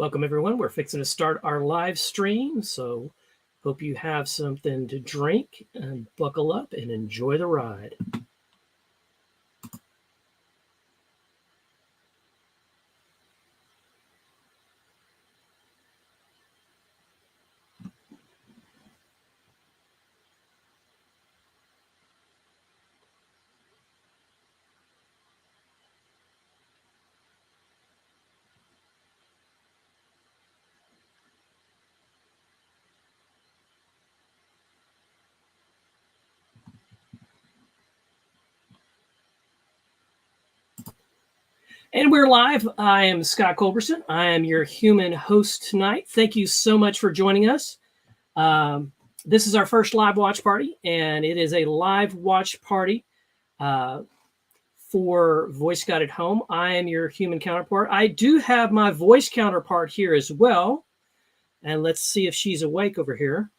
Welcome, everyone. We're fixing to start our live stream, so hope you have something to drink and buckle up and enjoy the ride. And we're live. I am Scott Culberson. I am your human host tonight. Thank you so much for joining us. This is our first live watch party, and it is a live watch party for Voice Guided Home. I am your human counterpart. I do have my voice counterpart here as well. And let's see if she's awake over here.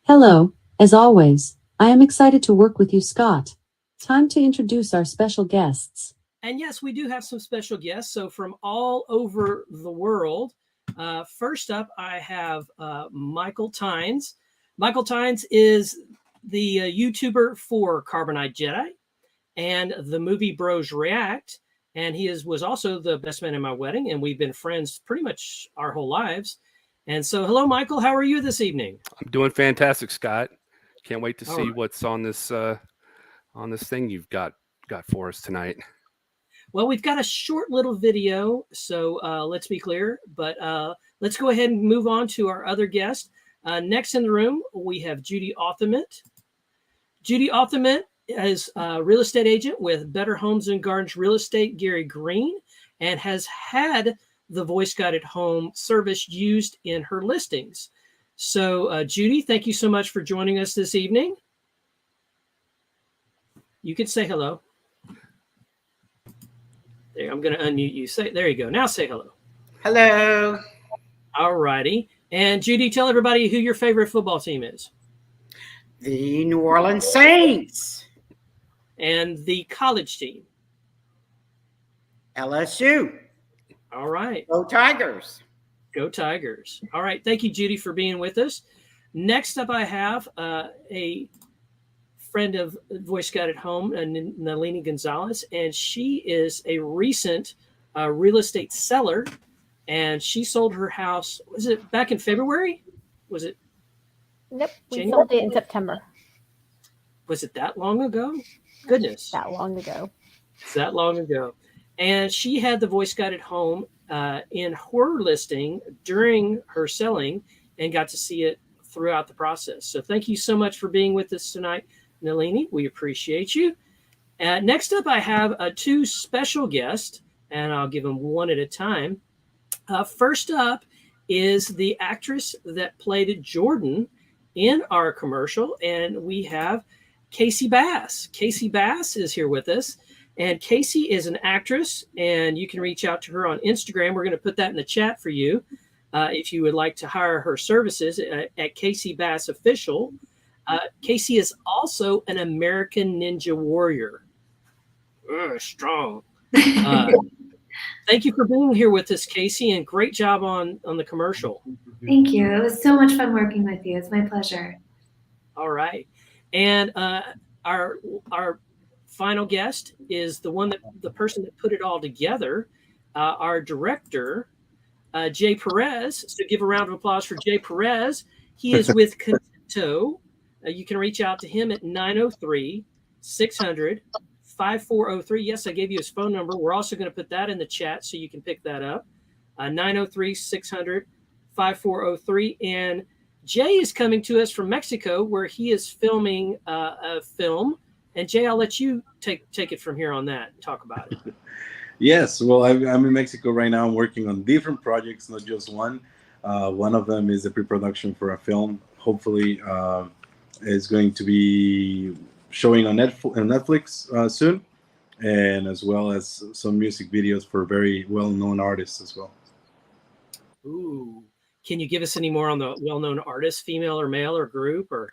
Hello. As always, I am excited to work with you, Scott. Time to introduce our special guests. And yes, we do have some special guests. So from all over the world, first up, I have Michael Tynes. Michael Tynes is the YouTuber for Carbonite Jedi and the Movie Bros React. And he was also the best man in my wedding. And we've been friends pretty much our whole lives. And so, hello, Michael. How are you this evening? I'm doing fantastic, Scott. Can't wait to see what's on this thing you've got for us tonight. Well, we've got a short little video, so let's be clear. But let's go ahead and move on to our other guest. Next in the room, we have Judy Authement. Judy Authement is a real estate agent with Better Homes and Gardens Real Estate, Gary Green, and has had the Voice Guided Home service used in her listings. So, Judy, thank you so much for joining us this evening. You can say hello. There, I'm going to unmute you. There you go. Now say hello. Hello. All righty. And Judy, tell everybody who your favorite football team is. The New Orleans Saints. And the college team. LSU. All right. Go Tigers. Go Tigers. All right. Thank you, Judy, for being with us. Next up, I have a friend of Voice Guided Home, Nalini Gonzalez, and she is a recent real estate seller, and she sold her house. Was it back in February? Was it? Nope, we January? sold it in September. Was it that long ago? Goodness. That long ago. It's that long ago. And she had the Voice Guided Home in her listing during her selling and got to see it throughout the process. So thank you so much for being with us tonight, Nalini. We appreciate you. Next up, I have two special guests, and I'll give them one at a time. First up is the actress that played Jordan in our commercial, and we have Kasey Bass. Kasey Bass is here with us, and Kasey is an actress, and you can reach out to her on Instagram. We're going to put that in the chat for you if you would like to hire her services at Kasey Bass Official. Kasey is also an American Ninja Warrior. Strong. Thank you for being here with us, Kasey, and great job on the commercial. Thank you. It was so much fun working with you. It's my pleasure. All right. And our final guest is the person that put it all together, our director, Jay Perez. So give a round of applause for Jay Perez. He is with Contento. You can reach out to him at 903-600-5403. Yes, I gave you his phone number. We're also going to put that in the chat so you can pick that up. 903-600-5403. And Jay is coming to us from Mexico, where he is filming a film. And Jay, I'll let you take it from here on that and talk about it. Yes, well, I'm in Mexico right now. I'm working on different projects, not just one. One of them is a pre-production for a film. Hopefully, is going to be showing on Netflix soon, and as well as some music videos for very well-known artists as well. Ooh. Can you give us any more on the well-known artist, female or male or group? Or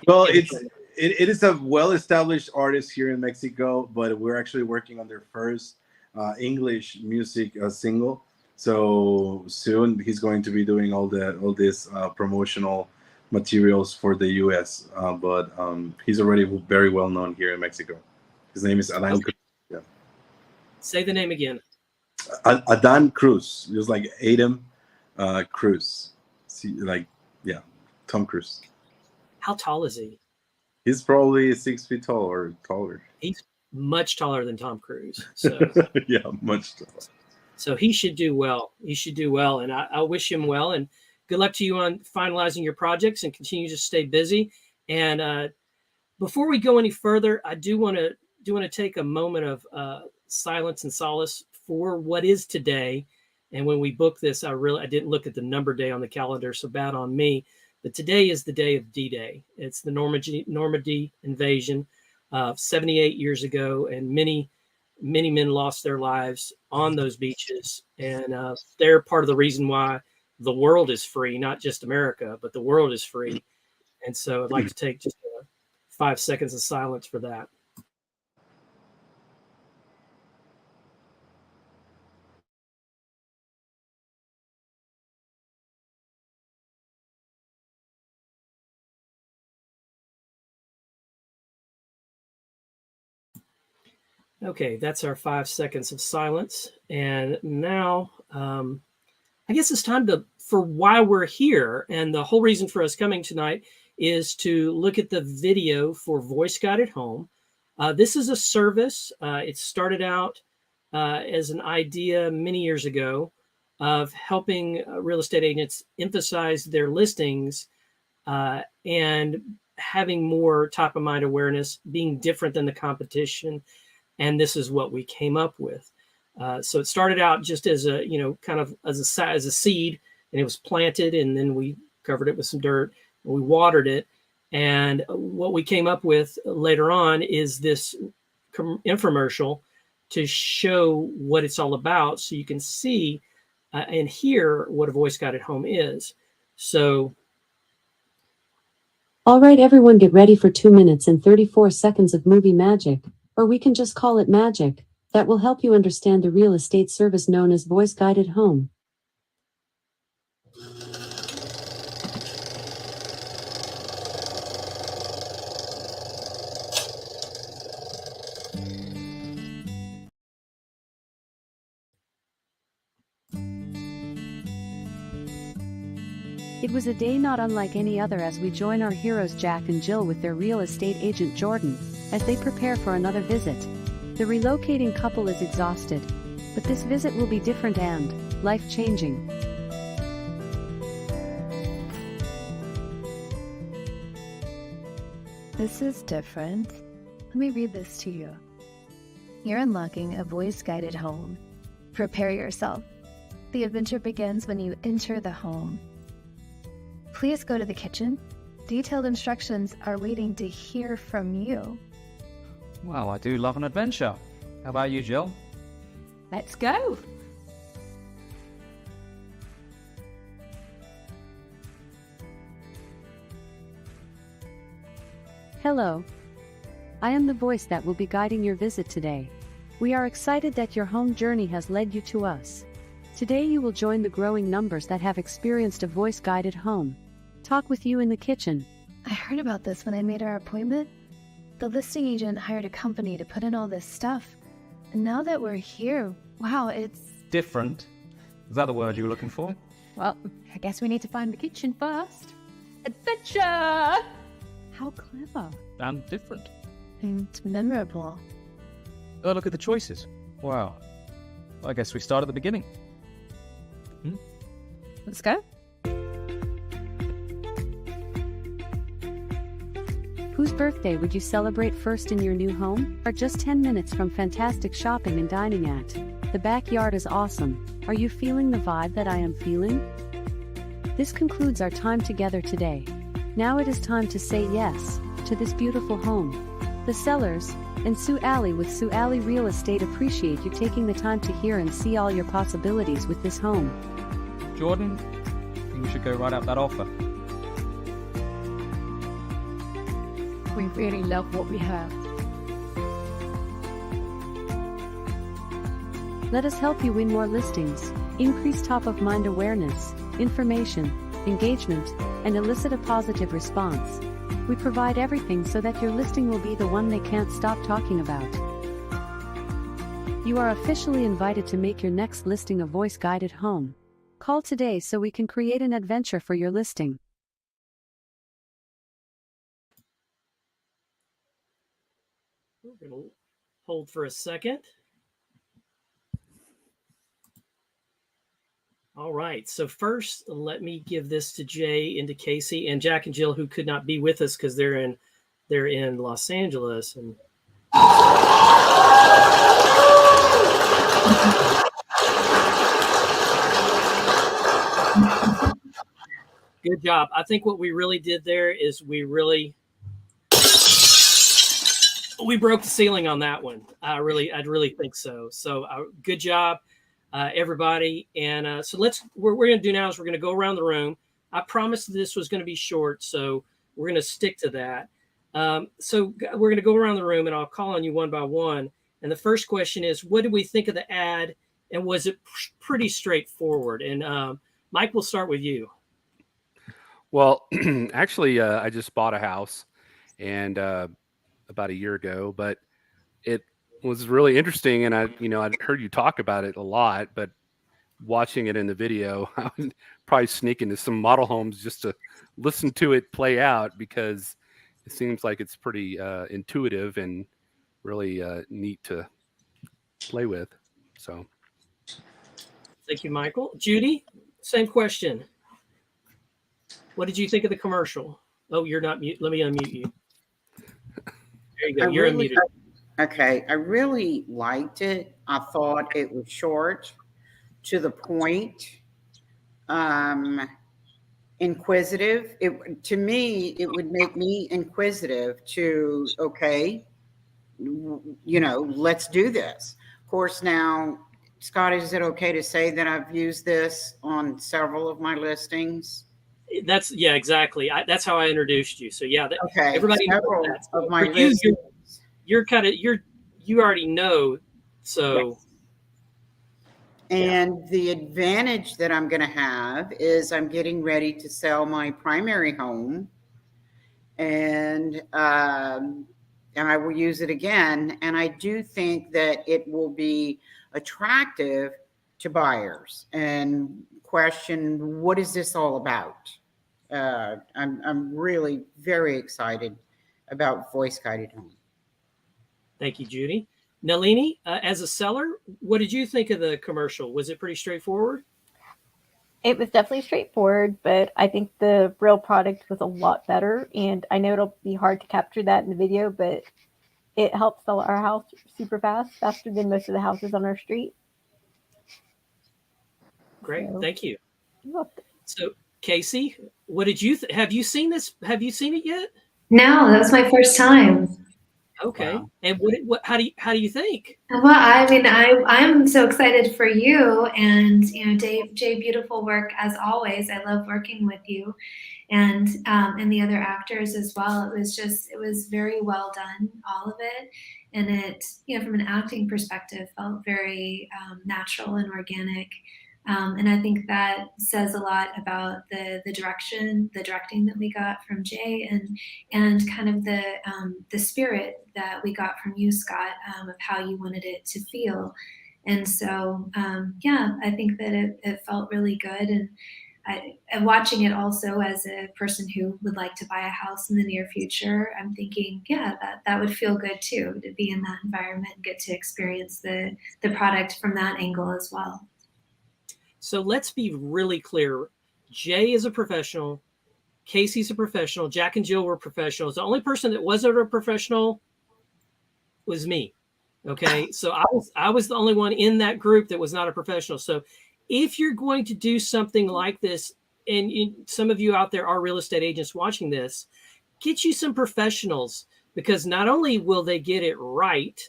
Well, it is a well-established artist here in Mexico, but we're actually working on their first English music single. So soon he's going to be doing all this promotional materials for the U.S. But he's already very well known here in Mexico. His name is Adan. Okay. Yeah. Say the name again. Adan Cruz. Just like Adam Cruz. See, Tom Cruise. How tall is he? He's probably 6 feet tall or taller. He's much taller than Tom Cruise. So Yeah, much taller. So he should do well. He should do well, and I wish him well. And good luck to you on finalizing your projects, and continue to stay busy. And before we go any further, I do want to take a moment of silence and solace for what is today. And when we booked this, I didn't look at the number day on the calendar, so bad on me. But today is the day of D-Day. It's the Normandy invasion 78 years ago, and many men lost their lives on those beaches. And they're part of the reason why the world is free, not just America, but the world is free. And so I'd like to take just 5 seconds of silence for that. Okay, that's our 5 seconds of silence. And now I guess it's time for why we're here. And the whole reason for us coming tonight is to look at the video for Voice Guided Home. This is a service. It started out as an idea many years ago of helping real estate agents emphasize their listings and having more top of mind awareness, being different than the competition. And this is what we came up with. So it started out just as a, kind of as a seed, and it was planted, and then we covered it with some dirt, and we watered it. And what we came up with later on is this infomercial to show what it's all about, so you can see and hear what a voice guided home is. So. All right, everyone, get ready for 2 minutes and 34 seconds of movie magic, or we can just call it magic, that will help you understand the real estate service known as Voice Guided Home. It was a day not unlike any other as we join our heroes Jack and Jill with their real estate agent Jordan, as they prepare for another visit. The relocating couple is exhausted, but this visit will be different and life-changing. This is different. Let me read this to you. You're unlocking a voice-guided home. Prepare yourself. The adventure begins when you enter the home. Please go to the kitchen. Detailed instructions are waiting to hear from you. Well, I do love an adventure. How about you, Jill? Let's go. Hello. I am the voice that will be guiding your visit today. We are excited that your home journey has led you to us. Today you will join the growing numbers that have experienced a voice-guided home. Talk with you in the kitchen. I heard about this when I made our appointment. The listing agent hired a company to put in all this stuff. And now that we're here, wow, it's... Different. Is that the word you were looking for? Well, I guess we need to find the kitchen first. Adventure! How clever. And different. and memorable. Oh, look at the choices. Wow. I guess we start at the beginning. Let's go. Whose birthday would you celebrate first in your new home? Are just 10 minutes from fantastic shopping and dining at. The backyard is awesome. Are you feeling the vibe that I am feeling? This concludes our time together today. Now it is time to say yes to this beautiful home. The sellers and Sue Alley with Sue Alley Real Estate appreciate you taking the time to hear and see all your possibilities with this home. Jordan, I think we should go write out that offer. We really love what we have. Let us help you win more listings. increase top-of-mind awareness, information, engagement, and elicit a positive response. We provide everything so that your listing will be the one they can't stop talking about. You are officially invited to make your next listing a voice-guided home. Call today so we can create an adventure for your listing. We're going to hold for a second. All right. So first, let me give this to Jay and to Kasey and Jack and Jill, who could not be with us because they're in Los Angeles. And good job. I think what we really did there is we broke the ceiling on that one. I'd really think so. So good job, everybody. And so we're going to do now is we're going to go around the room. I promised this was going to be short, so we're going to stick to that. So we're going to go around the room, and I'll call on you one by one. And the first question is, what did we think of the ad, and was it pretty straightforward? And Mike, we'll start with you. Well, actually, I just bought a house, and about a year ago, but it was really interesting. And I'd heard you talk about it a lot, but watching it in the video, I would probably sneak into some model homes just to listen to it play out, because it seems like it's pretty intuitive and really neat to play with. So. Thank you, Michael. Judy, same question. What did you think of the commercial? Oh, you're not mute. Let me unmute you. There you go. You're unmuted. Okay. I really liked it. I thought it was short, to the point, inquisitive. To me, it would make me inquisitive to, okay, let's do this. Of course, now, Scott, is it okay to say that I've used this on several of my listings? Yeah, exactly. That's how I introduced you. So yeah, okay. Everybody knows that. Of my listings. You already know. So. Yes. And the advantage that I'm going to have is I'm getting ready to sell my primary home, and I will use it again. And I do think that it will be attractive to buyers and question, what is this all about? I'm really very excited about voice guided home. Thank you, Judy. Nalini, as a seller, what did you think of the commercial? Was it pretty straightforward? It was definitely straightforward, but I think the real product was a lot better. And I know it'll be hard to capture that in the video, but it helped sell our house super fast, faster than most of the houses on our street. Great. Thank you. You're welcome. So, Kasey, what did you have you seen this? Have you seen it yet? No, that was my first time. Okay. Wow. And how do you think? Well, I mean, I'm so excited for you, and Jay, beautiful work as always. I love working with you, and the other actors as well. It was very well done, all of it, and it, from an acting perspective, felt very natural and organic. And I think that says a lot about the directing that we got from Jay, and kind of the spirit that we got from you, Scott, of how you wanted it to feel. And so, I think that it felt really good. And watching it also as a person who would like to buy a house in the near future, I'm thinking, that would feel good too, to be in that environment and get to experience the product from that angle as well. So let's be really clear. Jay is a professional. Kasey's a professional. Jack and Jill were professionals. The only person that wasn't a professional was me. Okay. So I was the only one in that group that was not a professional. So if you're going to do something like this, and some of you out there are real estate agents watching this, get you some professionals, because not only will they get it right,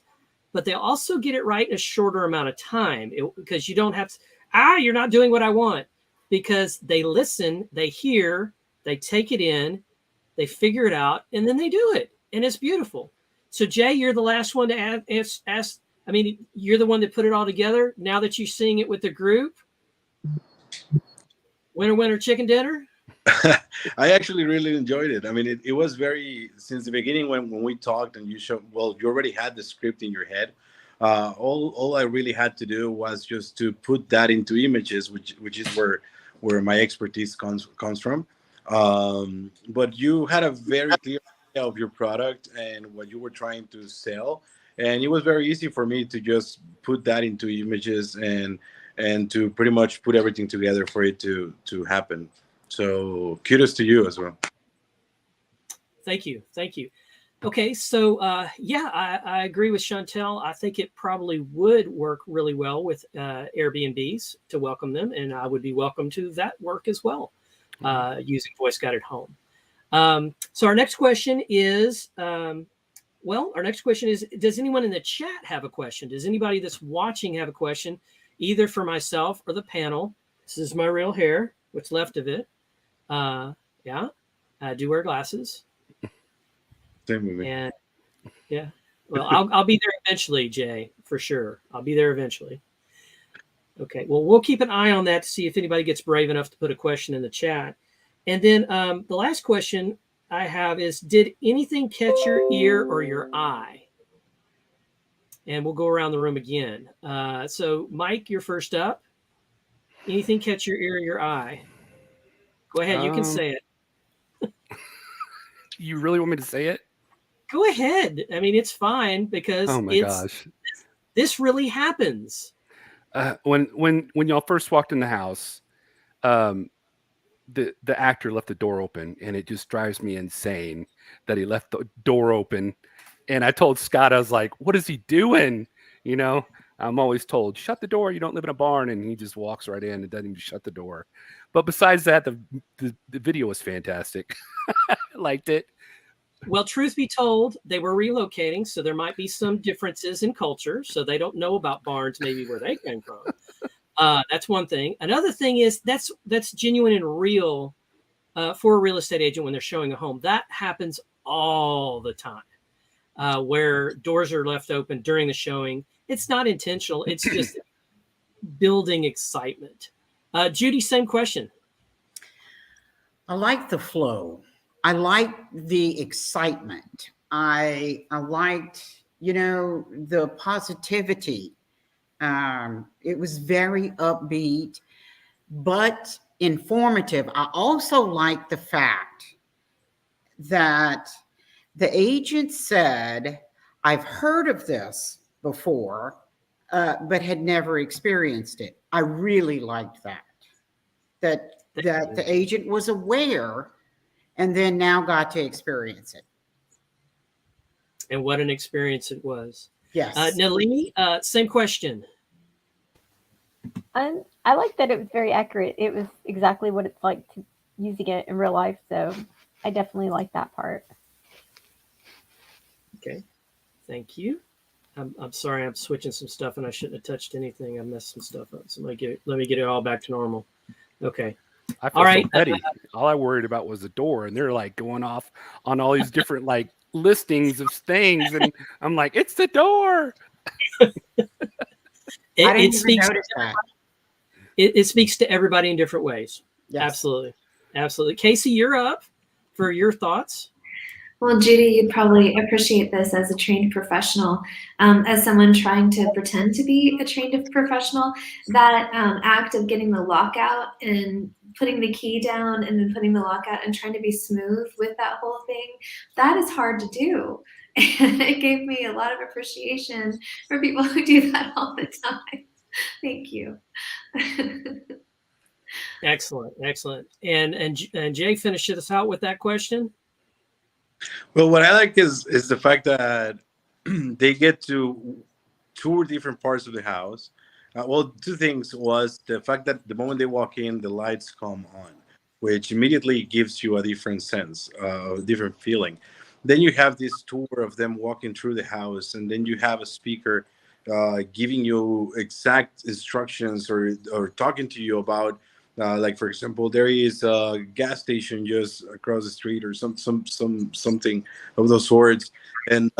but they'll also get it right in a shorter amount of time, because you don't have to, you're not doing what I want, because they listen, they hear, they take it in, they figure it out, and then they do it. And it's beautiful. So Jay, you're the last one to ask. I mean, you're the one that put it all together. Now that you're seeing it with the group, Winner, chicken dinner. I actually really enjoyed it. I mean, it was very, since the beginning when we talked and you showed, well, you already had the script in your head. All I really had to do was just to put that into images, which is where my expertise comes from. But you had a very clear idea of your product and what you were trying to sell, and it was very easy for me to just put that into images and to pretty much put everything together for it to happen. So kudos to you as well. Thank you. Okay, so yeah, I agree with Chantel. I think it probably would work really well with Airbnbs to welcome them, and I would be welcome to that work as well, using voice guided home. So our next question is, does anyone in the chat have a question? Does anybody that's watching have a question, either for myself or the panel? This is my real hair, what's left of it. Yeah, I do wear glasses. Same with me. And yeah, well, I'll be there eventually, Jay, for sure. I'll be there eventually. Okay, well, we'll keep an eye on that to see if anybody gets brave enough to put a question in the chat. And then the last question I have is, did anything catch your ear or your eye? And we'll go around the room again. So, Mike, you're first up. Anything catch your ear or your eye? Go ahead, you can say it. You really want me to say it? Go ahead. I mean, it's fine because gosh, this really happens. When y'all first walked in the house, the actor left the door open, and it just drives me insane that he left the door open. And I told Scott, I was like, "What is he doing?" You know, I'm always told, "Shut the door. You don't live in a barn." And he just walks right in and doesn't even shut the door. But besides that, the video was fantastic. I liked it. Well, truth be told, they were relocating, so there might be some differences in culture. So they don't know about barns, maybe where they came from. That's one thing. Another thing is that's genuine and real for a real estate agent when they're showing a home. That happens all the time, where doors are left open during the showing. It's not intentional. It's just building excitement. Judy, same question. I like the flow. I like the excitement. I liked, the positivity. It was very upbeat, but informative. I also like the fact that the agent said, I've heard of this before, but had never experienced it. I really liked that the agent was aware and then now got to experience it. And what an experience it was. Yes. Nalini, same question. I like that it was very accurate. It was exactly what it's like to using it in real life. So I definitely like that part. Okay. Thank you. I'm sorry, I'm switching some stuff and I shouldn't have touched anything. I messed some stuff up. So let me get it all back to normal. Okay. I feel so petty. All I worried about was the door, and they're like going off on all these different like listings of things, and I'm like, it's the door. It speaks to everybody in different ways. Yes. Absolutely. Kasey, you're up for your thoughts. Well, Judy, you'd probably appreciate this as a trained professional. As someone trying to pretend to be a trained professional, that act of getting the lockout and putting the key down and then putting the lockout and trying to be smooth with that whole thing, that is hard to do. And it gave me a lot of appreciation for people who do that all the time. Thank you. Excellent. And Jay, finish us out with that question. Well, what I like is the fact that they get to tour different parts of the house. Well, two things was the fact that the moment they walk in, the lights come on, which immediately gives you a different sense, a different feeling. Then you have this tour of them walking through the house, and then you have a speaker giving you exact instructions or talking to you about, like, for example, there is a gas station just across the street or something of those sorts, and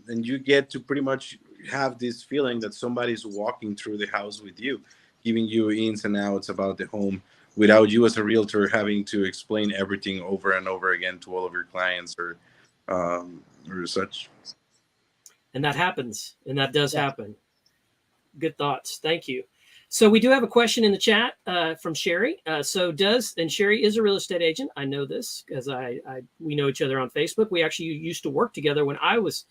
you get to pretty much have this feeling that somebody's walking through the house with you. giving you ins and outs about the home without you as a realtor having to explain everything over and over again to all of your clients or such. And that happens, and that does happen. Good thoughts. Thank you. So we do have a question in the chat from Sherry. And Sherry is a real estate agent. I know this because we know each other on Facebook. We actually used to work together when I was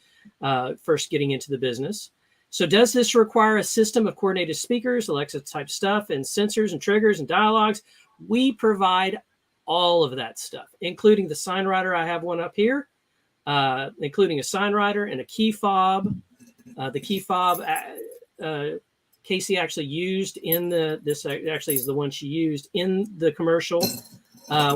first getting into the business. So does this require a system of coordinated speakers, Alexa type stuff, and sensors and triggers and dialogues? We provide all of that stuff, including the sign writer. I have one up here, including a sign writer and a key fob. The key fob Kasey actually used in this actually is the one she used in the commercial,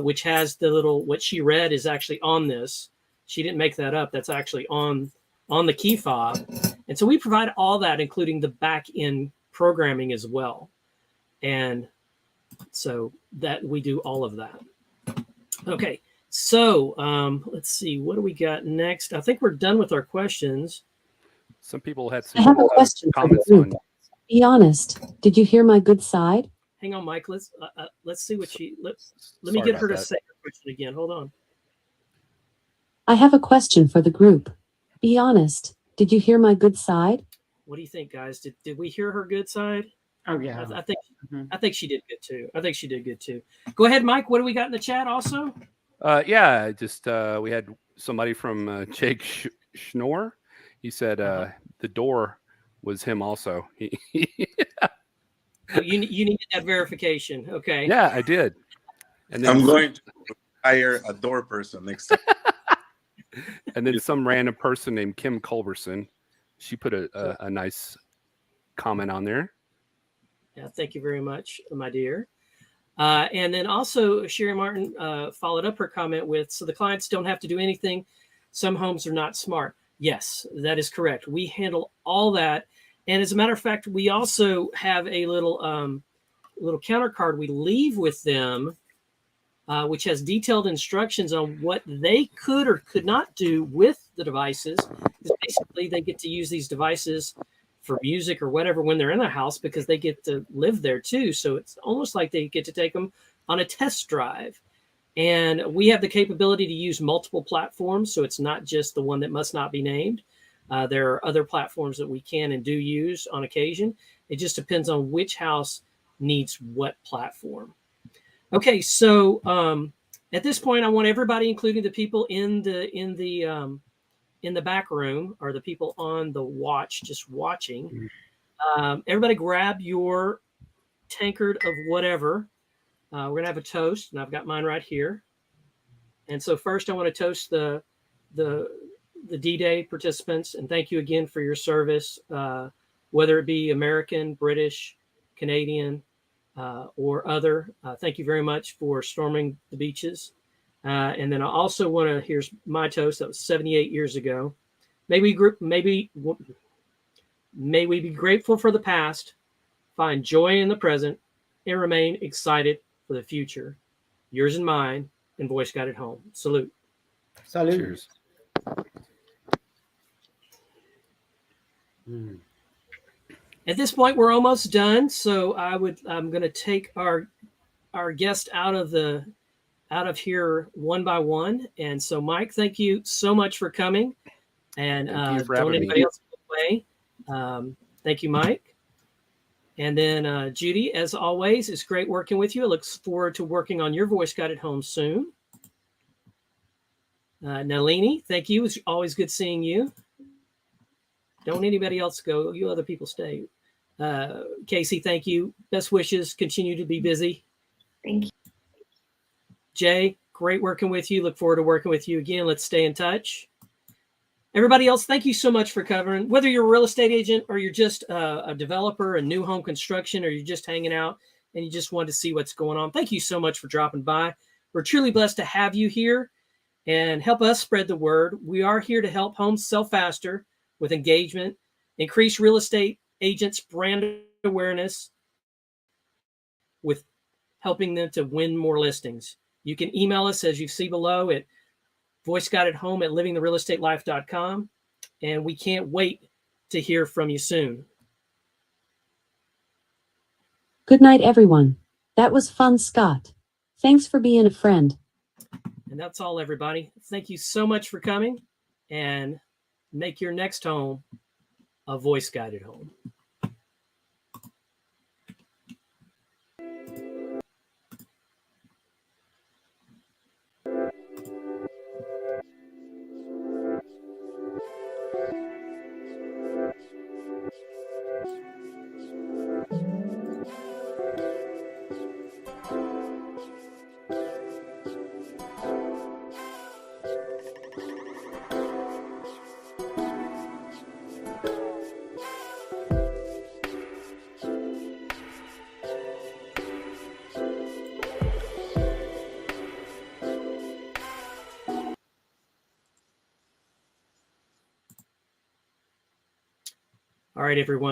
which has the little, what she read is actually on this. She didn't make that up. That's actually on the key fob. And so we provide all that, including the back end programming as well. And so that we do all of that. Okay. So let's see, what do we got next? I think we're done with our questions. Some people had I have a question comments for the group. on. Be honest. Did you hear my good side? Hang on, Mike. Let's see what let me get her to say her question again. Hold on. I have a question for the group. Be honest. Did you hear my good side? What do you think, guys? Did we hear her good side? Oh yeah. I think she did good too. Go ahead, Mike. What do we got in the chat also? We had somebody from Jake Schnorr. He said the door was him also. You needed that verification. Okay. Yeah, I did. And then I'm going to hire a door person next time. And then some random person named Kim Culberson, she put a nice comment on there. Yeah, thank you very much, my dear. And then also Sherry Martin followed up her comment with, so the clients don't have to do anything. Some homes are not smart. Yes, that is correct. We handle all that. And as a matter of fact, we also have a little counter card we leave with them, which has detailed instructions on what they could or could not do with the devices. Basically, they get to use these devices for music or whatever when they're in the house because they get to live there too. So it's almost like they get to take them on a test drive. And we have the capability to use multiple platforms. So it's not just the one that must not be named. There are other platforms that we can and do use on occasion. It just depends on which house needs what platform. Okay, so at this point, I want everybody, including the people in the back room or the people on the watch, just watching. Everybody, grab your tankard of whatever. We're gonna have a toast, and I've got mine right here. And so first, I want to toast the D-Day participants, and thank you again for your service, whether it be American, British, Canadian, or other. Thank you very much for storming the beaches. And then I also want to, here's my toast. That was 78 years ago. May we be grateful for the past, find joy in the present, and remain excited for the future. Yours and mine, and Voice Guided Home. Salute. Salute. Cheers. At this point, we're almost done. So I'm going to take our guest out of here one by one. And so, Mike, thank you so much for coming. And don't anybody else go away. Thank you, Mike. And then Judy, as always, it's great working with you. I look forward to working on your Voice Guided Home soon. Nalini, thank you. It's always good seeing you. Don't anybody else go. You other people stay. Kasey, thank you. Best wishes. Continue to be busy. Thank you. Jay, great working with you. Look forward to working with you again. Let's stay in touch. Everybody else, thank you so much for covering. Whether you're a real estate agent or you're just a developer, a new home construction, or you're just hanging out and you just wanted to see what's going on, thank you so much for dropping by. We're truly blessed to have you here and help us spread the word. We are here to help homes sell faster with engagement, increase real estate agents' brand awareness with helping them to win more listings. You can email us, as you see below, at voiceguidedhome@livingtherealestatelife.com. And we can't wait to hear from you soon. Good night, everyone. That was fun, Scott. Thanks for being a friend. And that's all, everybody. Thank you so much for coming, and make your next home a voice-guided home. All right, everyone.